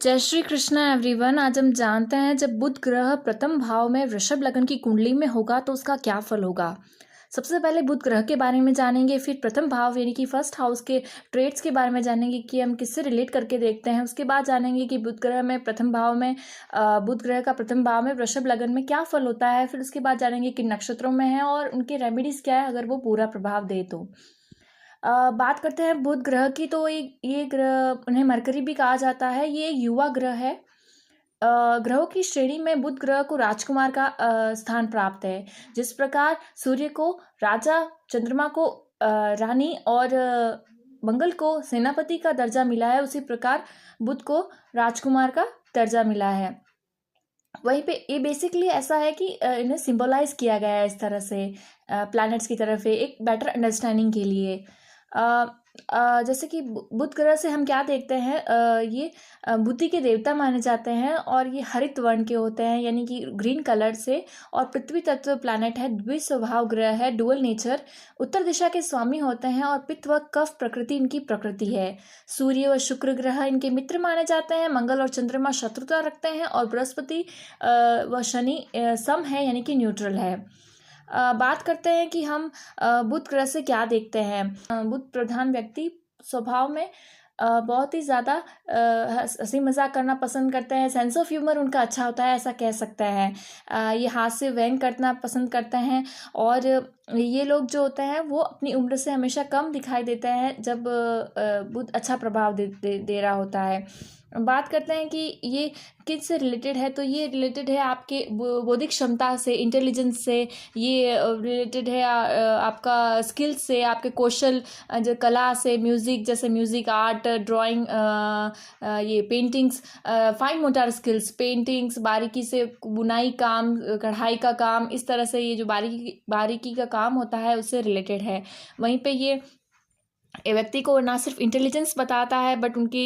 जय श्री कृष्णा एवरीवन। आज हम जानते हैं जब बुध ग्रह प्रथम भाव में वृषभ लग्न की कुंडली में होगा तो उसका क्या फल होगा। सबसे पहले बुध ग्रह के बारे में जानेंगे, फिर प्रथम भाव यानी कि फर्स्ट हाउस के ट्रेड्स के बारे में जानेंगे कि हम किससे रिलेट करके देखते हैं। उसके बाद जानेंगे कि बुध ग्रह में प्रथम भाव में बुध ग्रह का प्रथम भाव में वृषभ लग्न में क्या फल होता है। फिर उसके बाद जानेंगे किन नक्षत्रों में है और उनके रेमेडीज क्या है अगर वो पूरा प्रभाव दे तो। बात करते हैं बुध ग्रह की, तो ये ग्रह उन्हें मरकरी भी कहा जाता है। ये एक युवा ग्रह है। ग्रहों की श्रेणी में बुध ग्रह को राजकुमार का स्थान प्राप्त है। जिस प्रकार सूर्य को राजा, चंद्रमा को रानी और मंगल को सेनापति का दर्जा मिला है, उसी प्रकार बुध को राजकुमार का दर्जा मिला है। वहीं पे ये बेसिकली ऐसा है कि इन्हें सिंबलाइज किया गया है इस तरह से प्लैनेट्स की तरफ है, एक बेटर अंडरस्टैंडिंग के लिए। जैसे कि बुध ग्रह से हम क्या देखते हैं, ये बुद्धि के देवता माने जाते हैं और ये हरित वर्ण के होते हैं यानी कि ग्रीन कलर से। और पृथ्वी तत्व प्लैनेट है, द्विस्वभाव ग्रह है, डुअल नेचर, उत्तर दिशा के स्वामी होते हैं और पित्त व कफ प्रकृति इनकी प्रकृति है। सूर्य व शुक्र ग्रह इनके मित्र माने जाते हैं। मंगल और चंद्रमा शत्रुता रखते हैं और बृहस्पति व शनि सम है यानी कि न्यूट्रल है। बात करते हैं कि हम बुध ग्रह से क्या देखते हैं। बुध प्रधान व्यक्ति स्वभाव में बहुत ही ज़्यादा हंसी मजाक करना पसंद करते हैं। सेंस ऑफ ह्यूमर उनका अच्छा होता है, ऐसा कह सकते हैं। ये हास्य व्यंग करना पसंद करते हैं और ये लोग जो होते हैं वो अपनी उम्र से हमेशा कम दिखाई देते हैं जब बुध अच्छा प्रभाव दे रहा होता है। बात करते हैं कि ये किस से रिलेटेड है, तो ये रिलेटेड है आपके बौद्धिक क्षमता से, इंटेलिजेंस से। ये रिलेटेड है आपका स्किल्स से, आपके कौशल, जो कला से, म्यूज़िक जैसे म्यूज़िक, आर्ट, ड्राइंग, ये paintings, fine motor skills, paintings, बारीकी से बुनाई काम, कढ़ाई का काम, इस तरह से ये जो बारीकी का काम होता है उससे रिलेटेड है। वहीं पे ये व्यक्ति को ना सिर्फ इंटेलिजेंस बताता है बट उनकी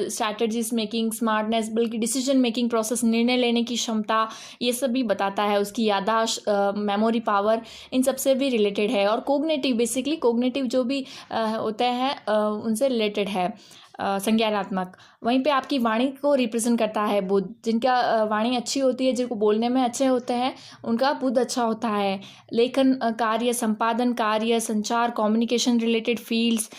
स्ट्रैटेजीज मेकिंग, स्मार्टनेस, बल्कि डिसीजन मेकिंग प्रोसेस, निर्णय लेने की क्षमता, ये सब भी बताता है। उसकी याददाश्त, मेमोरी पावर, इन सब से भी रिलेटेड है। और कोग्निटिव, बेसिकली कोग्निटिव जो भी होते हैं उनसे रिलेटेड है, संज्ञानात्मक। वहीं पे आपकी वाणी को रिप्रेजेंट करता है बुध। जिनका वाणी अच्छी होती है, जिनको बोलने में अच्छे होते हैं, उनका बुध अच्छा होता है। लेखन कार्य, संपादन कार्य, संचार, कम्युनिकेशन रिलेटेड फील्ड्स,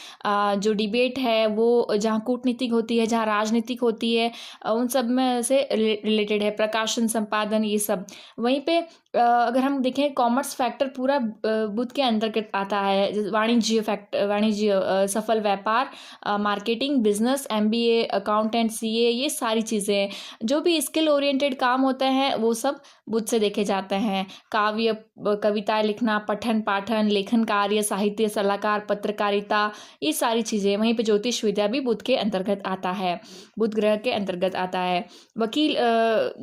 जो डिबेट है वो जहाँ कूटनीतिक होती है, जहाँ राजनीतिक होती है, उन सब में से रिलेटेड है। प्रकाशन, संपादन, ये सब। वहीं पे अगर हम देखें कॉमर्स फैक्टर पूरा बुध के अंतर्गत आता है। वाणिज्य, सफल व्यापार, marketing, business, MBA, accountant, CA, ये सारी चीज़ें, जो भी स्किल ओरिएंटेड काम होते हैं वो सब बुध से देखे जाते हैं। काव्य, कविताएं लिखना, पठन पाठन, लेखन कार्य, साहित्य, सलाहकार, पत्रकारिता, ये सारी चीज़ें। वहीं पे ज्योतिष विद्या भी बुध के अंतर्गत आता है, बुध ग्रह के अंतर्गत आता है। वकील,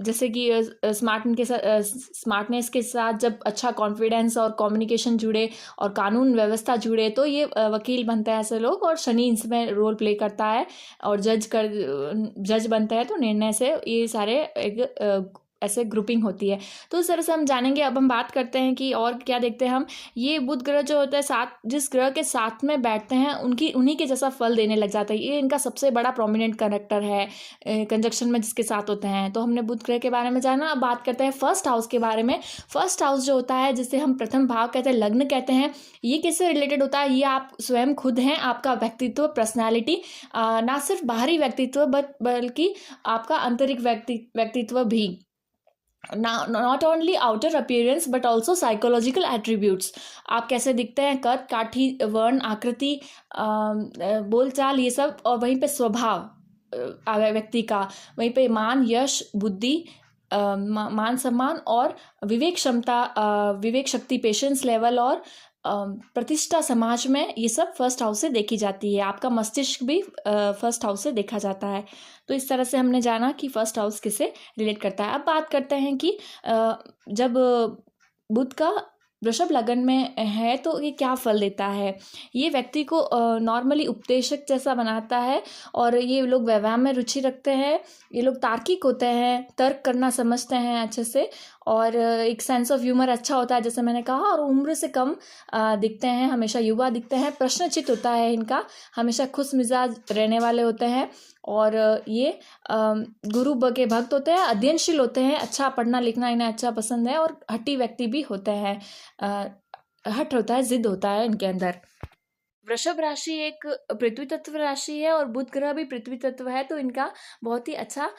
जैसे कि स्मार्टनेस के साथ जब अच्छा कॉन्फिडेंस और कम्युनिकेशन जुड़े और कानून व्यवस्था जुड़े तो ये वकील बनते हैं ऐसे लोग। और शनि इसमें रोल प्ले करता है और जज बनता है, तो निर्णय से ये सारे एक ऐसे ग्रुपिंग होती है। तो इस तरह से हम जानेंगे। अब हम बात करते हैं कि और क्या देखते हैं हम। ये बुध ग्रह जो होता है, जिस ग्रह के साथ में बैठते हैं उन्हीं के जैसा फल देने लग जाता है। ये इनका सबसे बड़ा प्रोमिनेंट करेक्टर है कंजक्शन में जिसके साथ होते हैं। तो हमने बुध ग्रह के बारे में जाना। अब बात करते हैं फर्स्ट हाउस के बारे में। फर्स्ट हाउस जो होता है, जिसे हम प्रथम भाव कहते हैं, लग्न कहते हैं, ये किससे रिलेटेड होता है? ये आप स्वयं खुद हैं, आपका व्यक्तित्व, पर्सनैलिटी, ना सिर्फ बाहरी व्यक्तित्व बल्कि आपका आंतरिक व्यक्तित्व भी। Not only outer appearance but also psychological attributes. आप कैसे दिखते हैं, कद, काठी, वर्ण, आकृति, बोलचाल, ये सब। और वहीं पे स्वभाव व्यक्ति का, वहीं पे मान, यश, बुद्धि, मान सम्मान और विवेक क्षमता, विवेक शक्ति, पेशेंस लेवल और प्रतिष्ठा समाज में, ये सब फर्स्ट हाउस से देखी जाती है। आपका मस्तिष्क भी फर्स्ट हाउस से देखा जाता है। तो इस तरह से हमने जाना कि फर्स्ट हाउस किससे रिलेट करता है। अब बात करते हैं कि जब बुध का वृषभ लगन में है तो ये क्या फल देता है। ये व्यक्ति को नॉर्मली उपदेशक जैसा बनाता है और ये लोग व्यायाम में रुचि रखते हैं। ये लोग तार्किक होते हैं, तर्क करना समझते हैं अच्छे से, और एक सेंस ऑफ ह्यूमर अच्छा होता है जैसे मैंने कहा, और उम्र से कम दिखते हैं, हमेशा युवा दिखते हैं। प्रश्नचित होता है इनका, हमेशा खुश मिजाज रहने वाले होते हैं और ये गुरु के भक्त होते हैं, अध्ययनशील होते हैं, अच्छा पढ़ना लिखना इन्हें अच्छा पसंद है और हठी व्यक्ति भी होते हैं। हठ होता है, जिद होता है इनके अंदर। वृषभ राशि एक पृथ्वी तत्व राशि है और बुध ग्रह भी पृथ्वी तत्व है, तो इनका बहुत ही अच्छा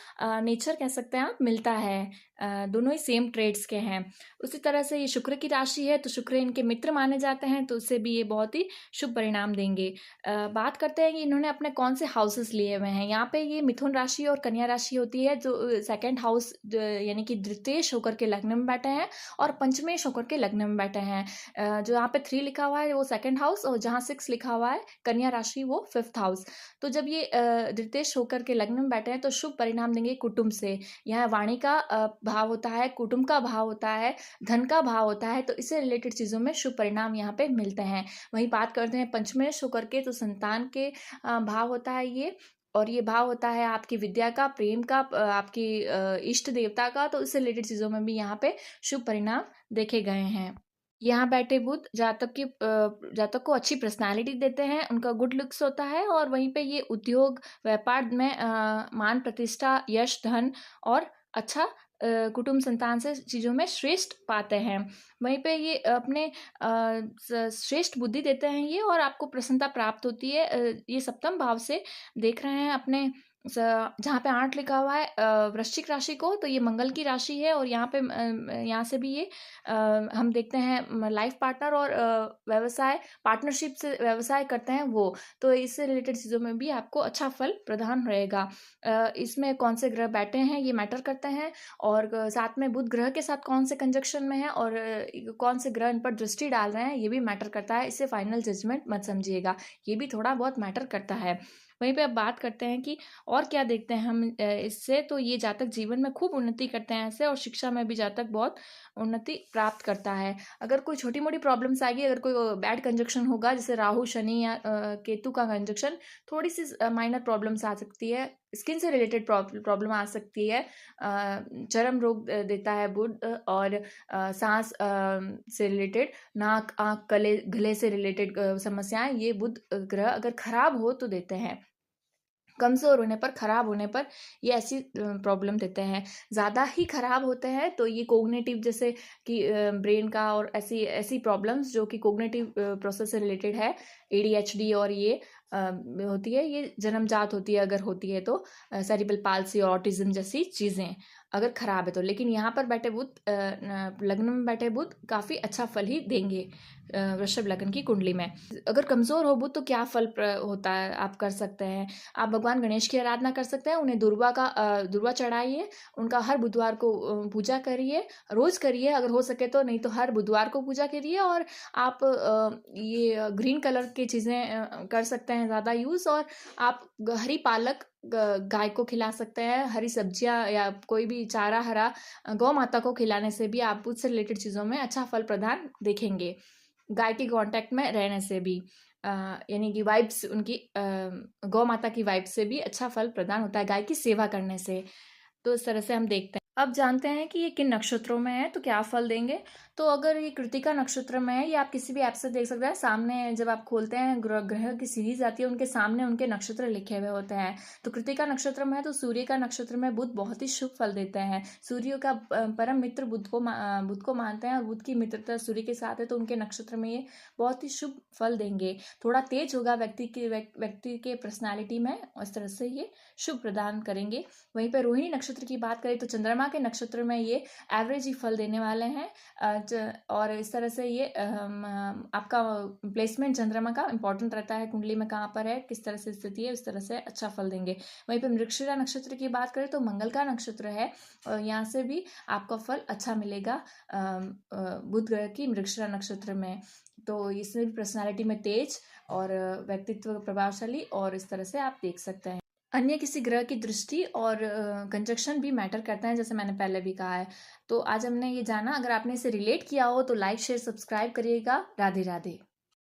नेचर कह सकते हैं आप मिलता है। दोनों ही सेम ट्रेड्स के हैं। उसी तरह से ये शुक्र की राशि है, तो शुक्र इनके मित्र माने जाते हैं, तो उससे भी ये बहुत ही शुभ परिणाम देंगे। बात करते हैं कि इन्होंने अपने कौन से हाउसेस लिए हुए हैं। यहाँ पे ये मिथुन राशि और कन्या राशि होती है, जो सेकेंड हाउस यानी कि द्वितीयेश होकर के लग्न में बैठे हैं और पंचमेश होकर के लग्न में बैठे हैं। जो यहाँ पे 3 लिखा हुआ है वो सेकेंड हाउस, और जहाँ 6 लिखा हुआ है कन्या राशि वो 5th हाउस। तो जब ये द्वितीयेश होकर के लग्न में बैठे हैं तो शुभ परिणाम देंगे कुटुंब से। यहाँ वाणी का भाव होता है, कुटुंब का भाव होता है, धन का भाव होता है, तो इससे रिलेटेड चीज़ों में शुभ परिणाम यहाँ पे मिलते हैं। वहीं बात करते हैं पंचमेश होकर के, तो संतान के भाव होता है ये, और ये भाव होता है आपकी विद्या का, प्रेम का, आपकी इष्ट देवता का, तो इससे रिलेटेड चीज़ों में भी यहाँ पे शुभ परिणाम देखे गए हैं। यहाँ बैठे बुध जातक को अच्छी पर्सनालिटी देते हैं, उनका गुड लुक्स होता है, और वहीं पे ये उद्योग व्यापार में मान प्रतिष्ठा, यश, धन और अच्छा कुटुंब संतान से चीज़ों में श्रेष्ठ पाते हैं। वहीं पे ये अपने श्रेष्ठ बुद्धि देते हैं ये, और आपको प्रसन्नता प्राप्त होती है। ये सप्तम भाव से देख रहे हैं अपने जहाँ पे 8 लिखा हुआ है वृश्चिक राशि को, तो ये मंगल की राशि है, और यहाँ पे यहाँ से भी ये हम देखते हैं लाइफ पार्टनर और व्यवसाय पार्टनरशिप से व्यवसाय करते हैं वो, तो इससे रिलेटेड चीज़ों में भी आपको अच्छा फल प्रदान रहेगा। इसमें कौन से ग्रह बैठे हैं ये मैटर करते हैं, और साथ में बुध ग्रह के साथ कौन से कंजक्शन में है, और कौन से ग्रह इन पर दृष्टि डाल रहे हैं ये भी मैटर करता है। इससे फाइनल जजमेंट मत समझिएगा, ये भी थोड़ा बहुत मैटर करता है। वहीं पे अब बात करते हैं कि और क्या देखते हैं हम इससे, तो ये जातक जीवन में खूब उन्नति करते हैं ऐसे, और शिक्षा में भी जातक बहुत उन्नति प्राप्त करता है। अगर कोई छोटी मोटी प्रॉब्लम्स आएगी, अगर कोई बैड कंजक्शन होगा, जैसे राहु शनि या केतु का कंजक्शन, थोड़ी सी माइनर प्रॉब्लम्स आ सकती है, स्किन से रिलेटेड प्रॉब्लम आ सकती है, चर्म रोग देता है बुध, और सांस से रिलेटेड, नाक, आँख, गले से रिलेटेड समस्याएं ये बुध ग्रह अगर खराब हो तो देते हैं। कमज़ोर होने पर, ख़राब होने पर ये ऐसी प्रॉब्लम देते हैं। ज़्यादा ही ख़राब होते हैं तो ये कोग्निटिव, जैसे कि ब्रेन का, और ऐसी ऐसी प्रॉब्लम्स जो कि कोग्निटिव प्रोसेस से रिलेटेड है, एडीएचडी, और ये होती है, ये जन्मजात होती है अगर होती है तो, सेरिब्रल पाल्सी और ऑटिज़म जैसी चीज़ें अगर ख़राब है तो। लेकिन यहाँ पर बैठे बुध, लग्न में बैठे बुध काफ़ी अच्छा फल ही देंगे वृषभ लग्न की कुंडली में। अगर कमज़ोर हो बुध तो क्या फल होता है आप कर सकते हैं। आप भगवान गणेश की आराधना कर सकते हैं, उन्हें दुर्वा चढ़ाइए, उनका हर बुधवार को पूजा करिए, रोज़ करिए अगर हो सके तो, नहीं तो हर बुधवार को पूजा करिए। और आप ये ग्रीन कलर की चीज़ें कर सकते हैं ज़्यादा यूज़, और आप हरी पालक गाय को खिला सकते हैं, हरी सब्जियां या कोई भी चारा हरा गौ माता को खिलाने से भी आप उससे रिलेटेड चीज़ों में अच्छा फल प्रदान देखेंगे। गाय के कांटेक्ट में रहने से भी, यानी कि वाइब्स उनकी, गौ माता की वाइब्स से भी अच्छा फल प्रदान होता है गाय की सेवा करने से। तो इस तरह से हम देखते हैं। अब जानते हैं कि ये किन नक्षत्रों में है तो क्या फल देंगे। तो अगर ये कृतिका नक्षत्र में है, ये आप किसी भी ऐप से देख सकते हैं, सामने जब आप खोलते हैं ग्रह की सीरीज आती है, उनके सामने उनके नक्षत्र लिखे हुए होते हैं। तो कृतिका नक्षत्र में है तो सूर्य का नक्षत्र में बुध बहुत ही शुभ फल देते हैं। सूर्य का परम मित्र बुध को मानते हैं, और बुध की मित्रता सूर्य के साथ है, तो उनके नक्षत्र में ये बहुत ही शुभ फल देंगे। थोड़ा तेज होगा व्यक्ति के पर्सनैलिटी में, इस तरह से ये शुभ प्रदान करेंगे। वहीं पर रोहिणी नक्षत्र की बात करें तो चंद्रमा के नक्षत्र में ये एवरेज ही फल देने वाले हैं, और इस तरह से ये आपका प्लेसमेंट चंद्रमा का इंपॉर्टेंट रहता है, कुंडली में कहाँ पर है, किस तरह से स्थिति है, उस तरह से अच्छा फल देंगे। वहीं पर मृगशिरा नक्षत्र की बात करें तो मंगल का नक्षत्र है, और यहाँ से भी आपका फल अच्छा मिलेगा बुध ग्रह की मृगशिरा नक्षत्र में। तो इसमें भी पर्सनालिटी में तेज और व्यक्तित्व प्रभावशाली, और इस तरह से आप देख सकते हैं। अन्य किसी ग्रह की दृष्टि और कंजक्शन भी मैटर करता है, जैसे मैंने पहले भी कहा है। तो आज हमने ये जाना, अगर आपने इसे रिलेट किया हो तो लाइक शेयर सब्सक्राइब करिएगा। राधे राधे।